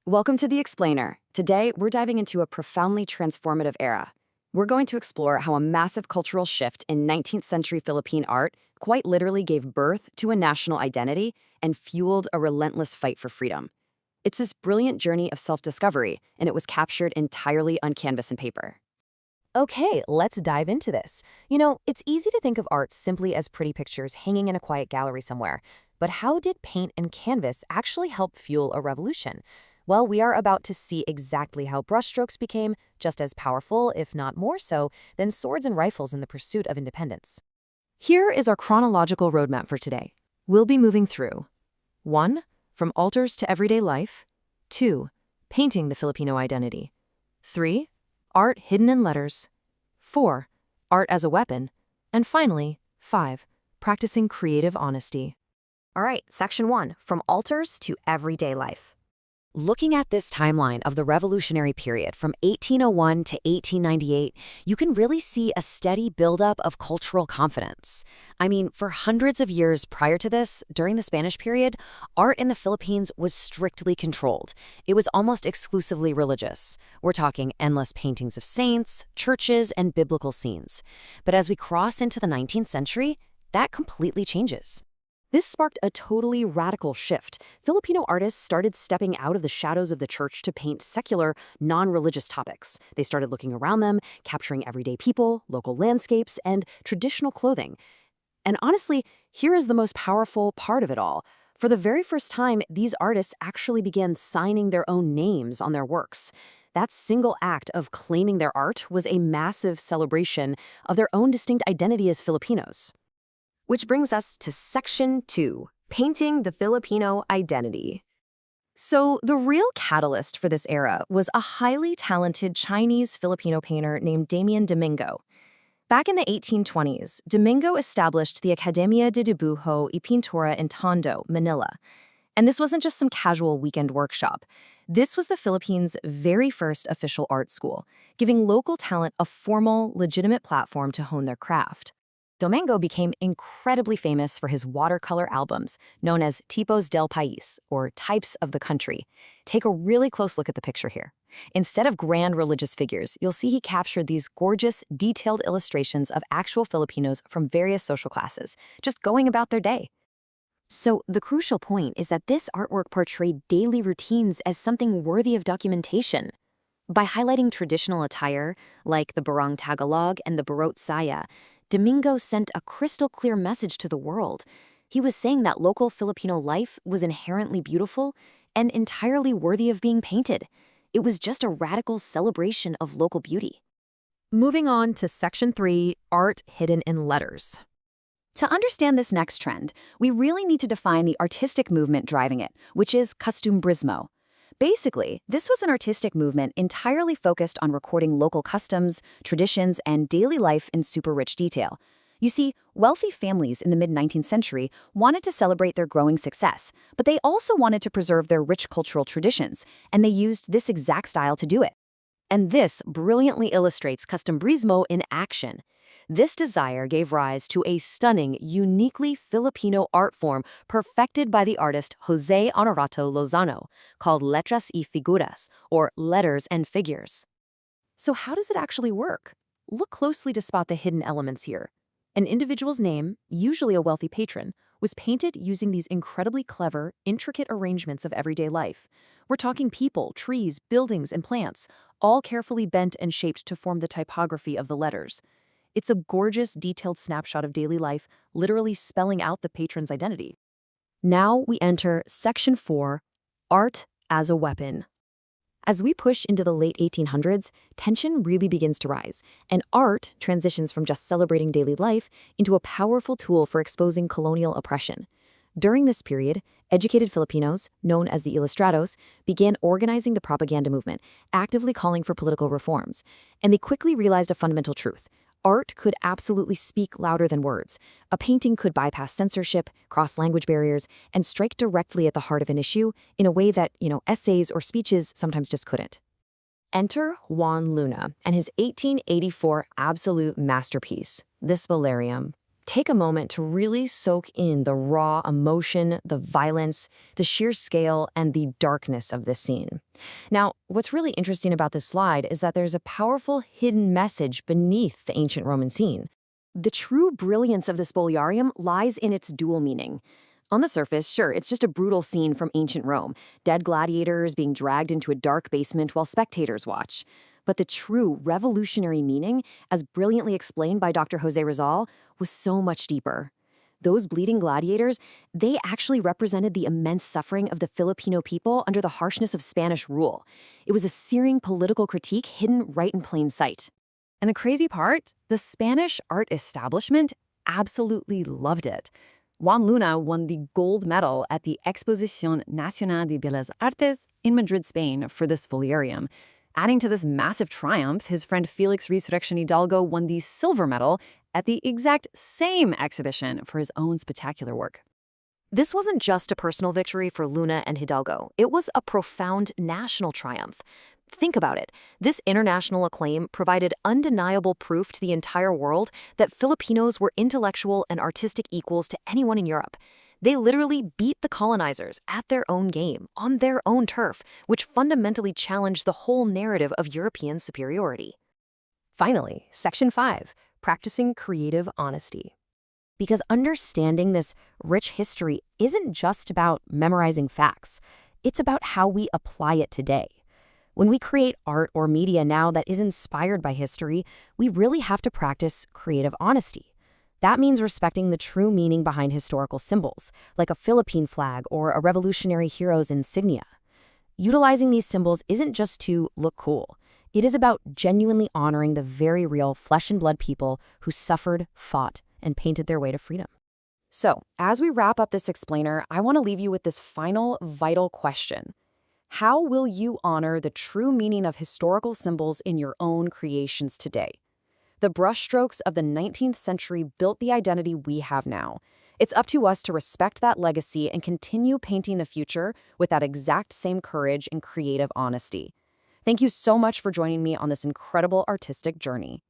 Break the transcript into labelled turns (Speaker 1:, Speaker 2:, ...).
Speaker 1: Welcome to The Explainer. Today, we're diving into a profoundly transformative era. We're going to explore how a massive cultural shift in 19th century Philippine art quite literally gave birth to a national identity and fueled a relentless fight for freedom. It's this brilliant journey of self-discovery, and it was captured entirely on canvas and paper.
Speaker 2: Okay, let's dive into this. It's easy to think of art simply as pretty pictures hanging in a quiet gallery somewhere. But how did paint and canvas actually help fuel a revolution? Well, we are about to see exactly how brushstrokes became just as powerful, if not more so, than swords and rifles in the pursuit of independence.
Speaker 1: Here is our chronological roadmap for today. We'll be moving through 1. From altars to everyday life. 2. Painting the Filipino identity. 3. Art hidden in letters. 4. Art as a weapon. And finally, 5. Practicing creative honesty.
Speaker 2: All right, section 1, from altars to everyday life. Looking at this timeline of the revolutionary period from 1801 to 1898, you can really see a steady buildup of cultural confidence. I mean, for hundreds of years prior to this, during the Spanish period, art in the Philippines was strictly controlled. It was almost exclusively religious. We're talking endless paintings of saints, churches, and biblical scenes. But as we cross into the 19th century, that completely changes.
Speaker 1: This sparked a totally radical shift. Filipino artists started stepping out of the shadows of the church to paint secular, non-religious topics. They started looking around them, capturing everyday people, local landscapes, and traditional clothing. And honestly, here is the most powerful part of it all. For the very first time, these artists actually began signing their own names on their works. That single act of claiming their art was a massive celebration of their own distinct identity as Filipinos.
Speaker 2: Which brings us to section 2, painting the Filipino identity.
Speaker 1: So the real catalyst for this era was a highly talented Chinese Filipino painter named Damian Domingo. Back in the 1820s, Domingo established the Academia de Dibujo y Pintura in Tondo, Manila. And this wasn't just some casual weekend workshop. This was the Philippines' very first official art school, giving local talent a formal, legitimate platform to hone their craft. Domingo became incredibly famous for his watercolor albums, known as Tipos del País, or Types of the Country. Take a really close look at the picture here. Instead of grand religious figures, you'll see he captured these gorgeous, detailed illustrations of actual Filipinos from various social classes, just going about their day. So the crucial point is that this artwork portrayed daily routines as something worthy of documentation. By highlighting traditional attire, like the barong Tagalog and the barot saya, Domingo sent a crystal-clear message to the world. He was saying that local Filipino life was inherently beautiful and entirely worthy of being painted. It was just a radical celebration of local beauty.
Speaker 2: Moving on to section 3, art hidden in letters.
Speaker 1: To understand this next trend, we really need to define the artistic movement driving it, which is costumbrismo. Basically, this was an artistic movement entirely focused on recording local customs, traditions, and daily life in super rich detail. You see, wealthy families in the mid-19th century wanted to celebrate their growing success, but they also wanted to preserve their rich cultural traditions, and they used this exact style to do it. And this brilliantly illustrates costumbrismo in action. This desire gave rise to a stunning, uniquely Filipino art form perfected by the artist Jose Honorato Lozano, called letras y figuras, or letters and figures. So how does it actually work? Look closely to spot the hidden elements here. An individual's name, usually a wealthy patron, was painted using these incredibly clever, intricate arrangements of everyday life. We're talking people, trees, buildings, and plants, all carefully bent and shaped to form the typography of the letters. It's a gorgeous, detailed snapshot of daily life, literally spelling out the patron's identity. Now we enter section 4, art as a weapon. As we push into the late 1800s, tension really begins to rise, and art transitions from just celebrating daily life into a powerful tool for exposing colonial oppression. During this period, educated Filipinos, known as the Ilustrados, began organizing the propaganda movement, actively calling for political reforms. And they quickly realized a fundamental truth. Art could absolutely speak louder than words. A painting could bypass censorship, cross language barriers, and strike directly at the heart of an issue in a way that, essays or speeches sometimes just couldn't. Enter Juan Luna and his 1884 absolute masterpiece, the Spolarium.
Speaker 2: Take a moment to really soak in the raw emotion, the violence, the sheer scale, and the darkness of this scene. Now, what's really interesting about this slide is that there's a powerful hidden message beneath the ancient Roman scene.
Speaker 1: The true brilliance of this spoliarium lies in its dual meaning. On the surface, sure, it's just a brutal scene from ancient Rome, dead gladiators being dragged into a dark basement while spectators watch. But the true revolutionary meaning, as brilliantly explained by Dr. Jose Rizal, was so much deeper. Those bleeding gladiators, they actually represented the immense suffering of the Filipino people under the harshness of Spanish rule. It was a searing political critique hidden right in plain sight. And the crazy part, the Spanish art establishment absolutely loved it. Juan Luna won the gold medal at the Exposición Nacional de Bellas Artes in Madrid, Spain, for this foliarium. Adding to this massive triumph, his friend Felix Resurrection Hidalgo won the silver medal at the exact same exhibition for his own spectacular work. This wasn't just a personal victory for Luna and Hidalgo. It was a profound national triumph. Think about it. This international acclaim provided undeniable proof to the entire world that Filipinos were intellectual and artistic equals to anyone in Europe. They literally beat the colonizers at their own game, on their own turf, which fundamentally challenged the whole narrative of European superiority. Finally, Section 5, practicing creative honesty. Because understanding this rich history isn't just about memorizing facts. It's about how we apply it today. When we create art or media now that is inspired by history, we really have to practice creative honesty. That means respecting the true meaning behind historical symbols, like a Philippine flag or a revolutionary hero's insignia. Utilizing these symbols isn't just to look cool. It is about genuinely honoring the very real flesh and blood people who suffered, fought, and painted their way to freedom. So, as we wrap up this explainer, I want to leave you with this final vital question. How will you honor the true meaning of historical symbols in your own creations today? The brushstrokes of the 19th century built the identity we have now. It's up to us to respect that legacy and continue painting the future with that exact same courage and creative honesty. Thank you so much for joining me on this incredible artistic journey.